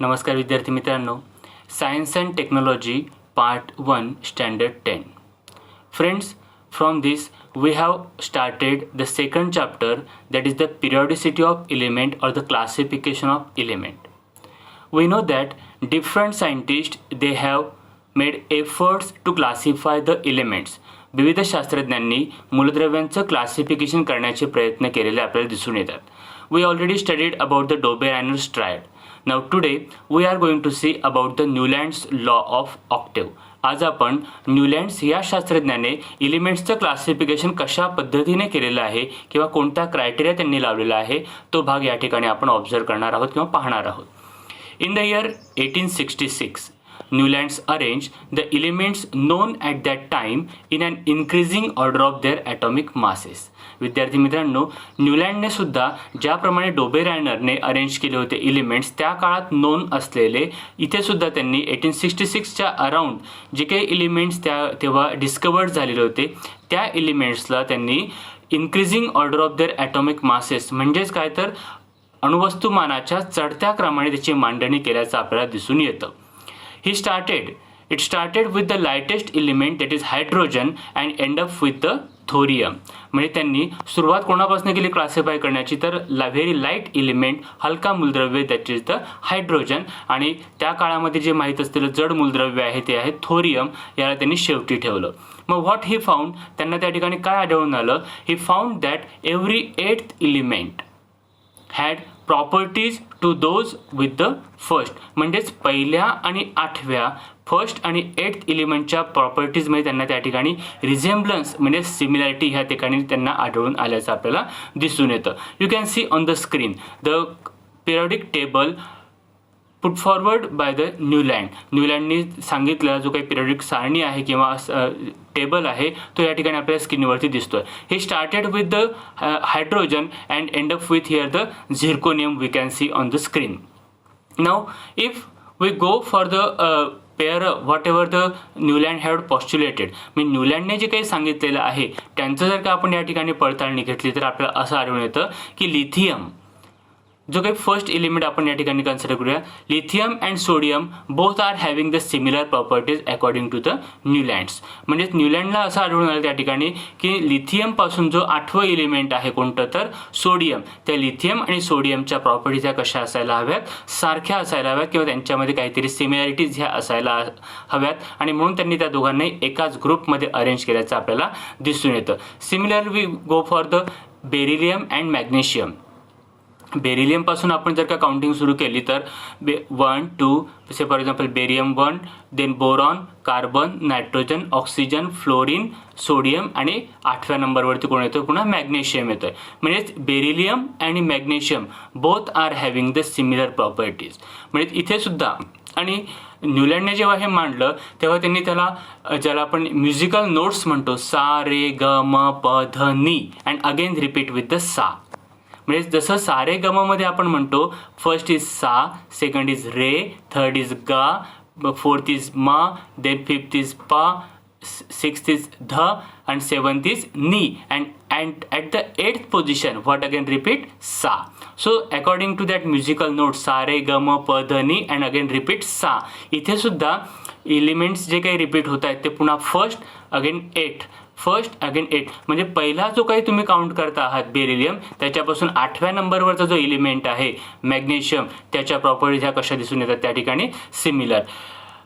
नमस्कार विद्यार्थी मित्रांनो, science and technology part 1 standard 10. Friends, from this we have started the second chapter, that is the periodicity of element or the classification of element. We know that different scientists they have made efforts to classify the elements. विविध शास्त्रज्ञांनी मूलद्रव्यांचं classification करण्याचे प्रयत्न केलेले आपल्याला दिसून येतात. We already studied about the Doberan-Reynolds triad. Now today we are going to see about the Newland's law of octave. आज आपण न्यूलँड्स या शास्त्रज्ञाने एलिमेंट्सचं क्लासिफिकेशन कशा पद्धतीने केलेलं आहे किंवा कोणता क्रायटेरिया त्यांनी लावलेला आहे तो भाग या ठिकाणी आपण ऑब्झर्व करणार आहोत किंवा पाहणार आहोत. In the year 1866, Newlands arranged the elements known at that time in an increasing order of their atomic masses. विद्यार्थी मित्रांनो, न्यूलँडने सुद्धा ज्याप्रमाणे डोबेरायनरने अरेंज केले होते एलिमेंट्स त्या काळात नोन असलेले, इथे सुद्धा त्यांनी 1866च्या अराउंड जे काही एलिमेंट्स तेव्हा डिस्कवर्ड झालेले होते त्या एलिमेंट्सला त्यांनी increasing order of their atomic masses म्हणजेच काय तर अणुवस्तुमानाच्या चढत्या क्रमाने त्याची मांडणी केल्याचं आपल्याला दिसून येतं. It started with the lightest element, that is hydrogen, and end up with the thorium. म्हणजे त्यांनी सुरुवात कोणापासून केली क्लासिफाय करण्याची तर व्हेरी लाईट एलिमेंट, हलका मूलद्रव्य, दॅट इज द हायड्रोजन, आणि त्या काळामध्ये जे माहीत असलेलं जड मूलद्रव्य आहे ते आहे थोरियम, याला त्यांनी शेवटी ठेवलं. मग व्हॉट ही फाउंड, त्यांना त्या ठिकाणी काय आढळून आलं? He found that every 8th element had properties to those with the first. म्हणजेच पहिल्या आणि 8व्या, फर्स्ट आणि 8th एलिमेंटच्या प्रॉपर्टीजमध्ये त्यांना त्या ठिकाणी रिझेम्बलन्स म्हणजे सिमिलॅरिटी ह्या ठिकाणी त्यांना आढळून आल्याचं आपल्याला दिसून येतं. You can see on the screen the periodic table put forward by the न्यूलँडनी सांगितलेला जो काही पिरियडिक सारणी आहे किंवा टेबल आहे तो या ठिकाणी आपल्याला स्क्रीनवरती दिसतोय. He started with the hydrogen and end up with here the zirconium we can see on the screen. Now if we go for the pair whatever the Newland had postulated, म्हणजे न्यूलँडने जे काही सांगितलेलं आहे त्यांचं जर का आपण या ठिकाणी पडताळणी घेतली तर आपल्याला असं आढळून येतं की लिथियम जो काही फर्स्ट एलिमेंट आपण या ठिकाणी कन्सिडर करूया, lithium and sodium both are having the similar properties according to the Newlands. म्हणजे न्यूलँडला असं आढळून आलं त्या ठिकाणी की लिथियमपासून जो 8वं एलिमेंट आहे कोणतं तर सोडियम, त्या लिथियम आणि सोडियमच्या प्रॉपर्टीज ह्या कशा असायला हव्यात, सारख्या असायला हव्यात किंवा त्यांच्यामध्ये काहीतरी सिमिलॅरिटीज ह्या असायला हव्यात, आणि म्हणून त्यांनी त्या दोघांनाही एकाच ग्रुपमध्ये अरेंज केल्याचं आपल्याला दिसून येतं. Similar we go for the beryllium and magnesium. बेरिलियमपासून आपण जर का काउंटिंग सुरू केली तर 1, 2 say for example barium 1, then boron, carbon, nitrogen, oxygen, fluorine, sodium, आणि 8व्या नंबरवरती कोण येतं, पुन्हा मॅग्नेशियम येतोय. म्हणजेच बेरिलियम आणि magnesium both are having the similar properties. म्हणजे इथे सुद्धा, आणि न्यूलँडने जेव्हा हे मांडलं तेव्हा त्यांनी त्याला ज्याला आपण म्युझिकल नोट्स म्हणतो, सा रे ग म प ध नी and again repeat with the सा. म्हणजे जसं सारे गममध्ये आपण म्हणतो फर्स्ट इज सा, second is ray, third is गा, फोर्थ इज म, देन फिफ्थ इज प, सिक्स्थ इज ध, and 7th is ni, and at the 8th position what again repeat sa. So according to that musical note sa re ga ma pa dha ni and again repeat sa. इथे सुद्धा elements जे काही repeat होत आहेत ते पुन्हा first again 8, first again 8. म्हणजे पहिला जो काही तुम्ही काउंट करता आहात बेरिलियम त्याच्यापासून 8व्या नंबरवरचा जो एलिमेंट आहे मॅग्नेशियम त्याच्या प्रॉपर्टीज ह्या कशा दिसून येतात त्या ठिकाणी सिमिलर,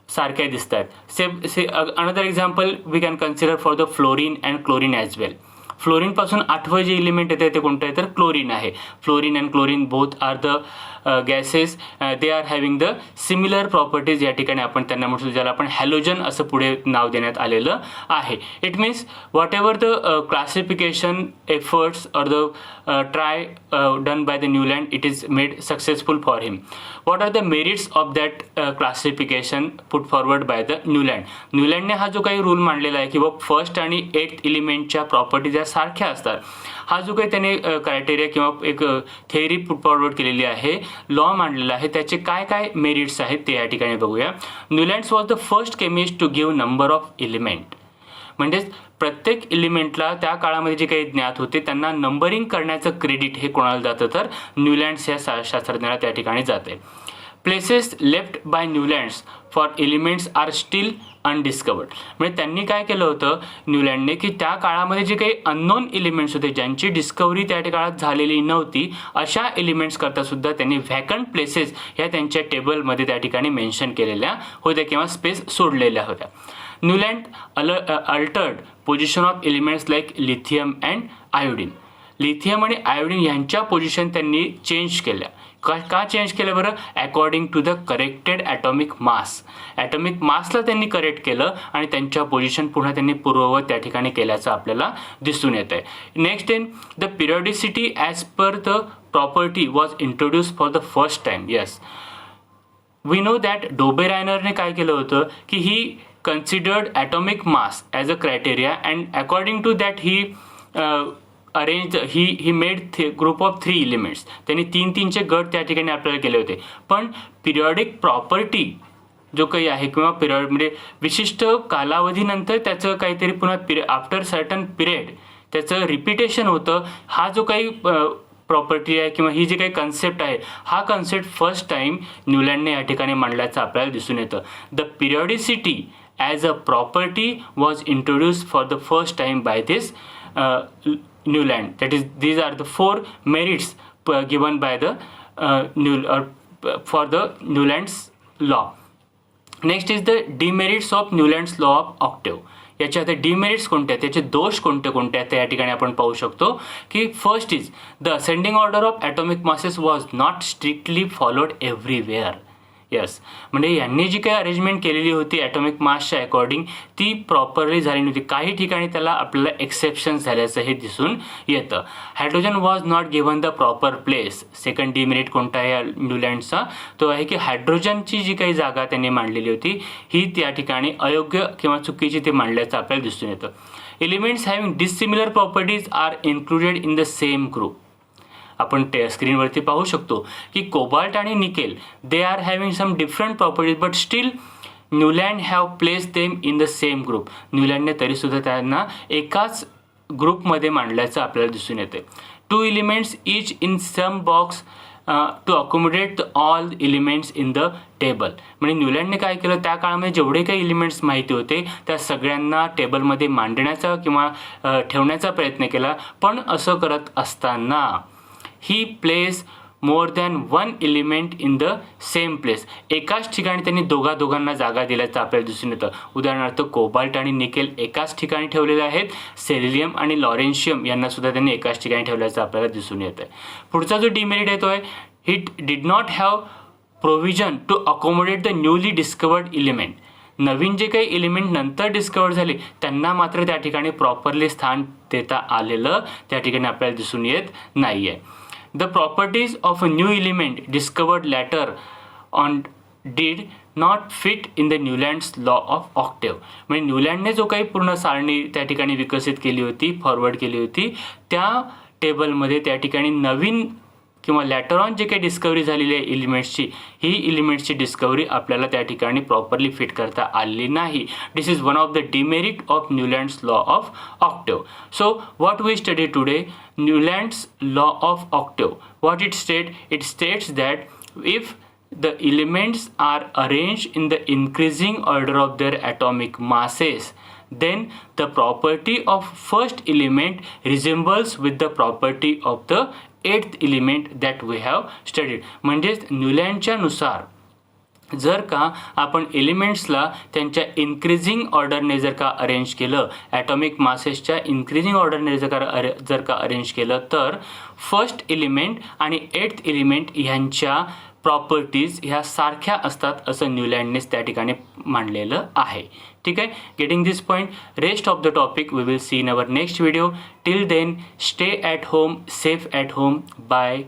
सारख्या दिसत आहेत. Another example we can consider for the fluorine and chlorine as well. फ्लोरीनपासून 8वं जे एलिमेंट येते ते कोणतं आहे तर क्लोरीन आहे. Fluorine and chlorine both are the gases, they are having the similar properties. या ठिकाणी आपण त्यांना म्हणतो ज्याला आपण हॅलोजन असं पुढे नाव देण्यात आलेलं आहे. It means whatever the classification efforts or the try done by the Newland, it is made successful for him. What are the merits of that classification put forward by the Newland. न्यूलँडने हा जो काही rule मांडलेला आहे की first आणि 8th एलिमेंटच्या properties या सारख्या असतात, हा जो काही त्याने क्रायटेरिया किंवा एक थेअरी पुट फॉरवर्ड केलेली आहे, लॉ मांडलेला आहे, त्याचे काय काय मेरिट्स आहेत ते या ठिकाणी बघूया. Newlands was the first chemist to give number of element. म्हणजेच प्रत्येक एलिमेंटला त्या काळामध्ये जे काही ज्ञात होते त्यांना नंबरिंग करण्याचं क्रेडिट हे कोणाला जातं तर न्यूलँड्स या शास्त्रज्ञाला त्या ठिकाणी जाते. Places left by Newlands for elements are still undiscovered. म्हणजे त्यांनी काय केलं होतं न्यूलँडने की त्या काळामध्ये जे काही अननोन एलिमेंट्स होते ज्यांची डिस्कवरी त्या काळात झालेली नव्हती अशा एलिमेंट्स करता सुद्धा त्यांनी व्हॅकंट प्लेसेस ह्या त्यांच्या टेबलमध्ये त्या ठिकाणी मेन्शन केलेल्या होत्या किंवा स्पेस सोडलेल्या होत्या. Newland altered position of elements like lithium and iodine. Lithium आणि आयोडीन यांच्या पोझिशन त्यांनी चेंज केल्या. का चेंज केलं बरं? According to the corrected atomic mass. Atomic मासला त्यांनी करेक्ट केलं आणि त्यांच्या पोझिशन पुन्हा त्यांनी पूर्ववत त्या ठिकाणी केल्याचं आपल्याला दिसून येत आहे. Next in the periodicity as per the property was introduce for the first time. Yes, we know that डोबेरायनरने काय केलं होतं की he considered atomic mass as a criteria and according to that he made group of 3 elements. त्यांनी 3-3चे गट त्या ठिकाणी आपल्याला केले होते. पण पिरियॉडिक प्रॉपर्टी जो काही आहे किंवा पिरियड म्हणजे विशिष्ट कालावधीनंतर त्याचं काहीतरी पुन्हा आफ्टर सर्टन पिरियड त्याचं रिपिटेशन होतं. हा जो काही प्रॉपर्टी आहे किंवा ही जी काही कन्सेप्ट आहे हा कन्सेप्ट फर्स्ट टाइम न्यूलँडने या ठिकाणी मांडल्याचं आपल्याला दिसून येतं. The periodicity as a property was introduced for the first time by this Newland. That is, these are the 4 merits given by the for the Newland's law. Next is the demerits of Newland's law of octave. याचे आता demerits कोणते आहेत, त्याचे दोष कोणते कोणते आहेत या ठिकाणी आपण पाहू शकतो की first is the ascending order of atomic masses was not strictly followed everywhere. Yes, म्हणजे यांनी जी काही अरेंजमेंट केलेली होती ॲटॉमिक मासच्या अकॉर्डिंग ती प्रॉपरली झाली नव्हती. काही ठिकाणी त्याला आपल्याला एक्सेप्शन झाल्याचं हे दिसून येतं. Hydrogen was not given the proper place. Second demerit कोणता आहे न्यूलँडचा? तो आहे की हायड्रोजनची जी काही जागा त्यांनी मांडलेली होती ही त्या ठिकाणी अयोग्य किंवा चुकीची ते मांडल्याचं आपल्याला दिसून येतं. Elements having dissimilar properties are included in the same group. आपण स्क्रीनवरती पाहू शकतो की कोबाल्ट आणि nickel they are having some different properties but still Newland have place them in the same group. न्यूलँडने तरीसुद्धा त्यांना एकाच ग्रुपमध्ये मांडल्याचं आपल्याला दिसून येते. 2 elements each in some box to accommodate all elements in the table. म्हणजे न्यूलँडने काय केलं त्या काळामध्ये जेवढे काही एलिमेंट्स माहिती होते त्या सगळ्यांना टेबलमध्ये मांडण्याचा किंवा ठेवण्याचा प्रयत्न केला. पण असं करत असताना he place more than 1 element in the same place. एकाच ठिकाणी त्यांनी दोघांना जागा दिल्याचं आपल्याला दिसून येतं. उदाहरणार्थ कोबाल्ट आणि निकेल एकाच ठिकाणी ठेवलेले आहेत. सेलियम आणि लॉरेन्शियम यांना सुद्धा त्यांनी एकाच ठिकाणी ठेवल्याचं आपल्याला दिसून येतं. पुढचा जो डिमेरिट येतो आहे it did not have provision to accommodate the newly discovered element. नवीन जे काही एलिमेंट नंतर डिस्कवर झाले त्यांना मात्र त्या ठिकाणी प्रॉपरली स्थान देता आलेलं त्या ठिकाणी आपल्याला दिसून येत नाही आहे. The properties of a new element discovered later on did not fit in the Newland's law of octave. म्हणजे न्यूलँडने जो काही पूर्ण सारणी त्या ठिकाणी विकसित केली होती फॉरवर्ड केली होती त्या टेबलमध्ये त्या ठिकाणी नवीन किंवा लॅटर ऑन जे काही डिस्कवरी झालेली आहे एलिमेंट्सची ही एलिमेंट्सची डिस्कवरी आपल्याला त्या ठिकाणी प्रॉपरली फिट करता आली नाही. This is one of the demerit of Newland's law of octave. So what we study today Newland's law of octave. What it states that if the elements are arranged in the increasing order of their atomic masses, then the property of first element resembles with the property of the 8th element that we have studied. म्हणजेच न्यूलँडच्या नुसार जर का आपण एलिमेंट्सला त्यांच्या increasing ऑर्डरने जर का arrange केलं atomic मासेसच्या increasing ऑर्डरने जर का अरेंज केलं तर फर्स्ट एलिमेंट आणि 8th एलिमेंट ह्यांच्या प्रॉपर्टीज ह्या सारख्या असतात असं न्यूलँडनेच त्या ठिकाणी मांडलेलं आहे. ठीक आहे. Getting this point, rest of the topic we will see in our next video. Till then stay at home, safe at home. Bye.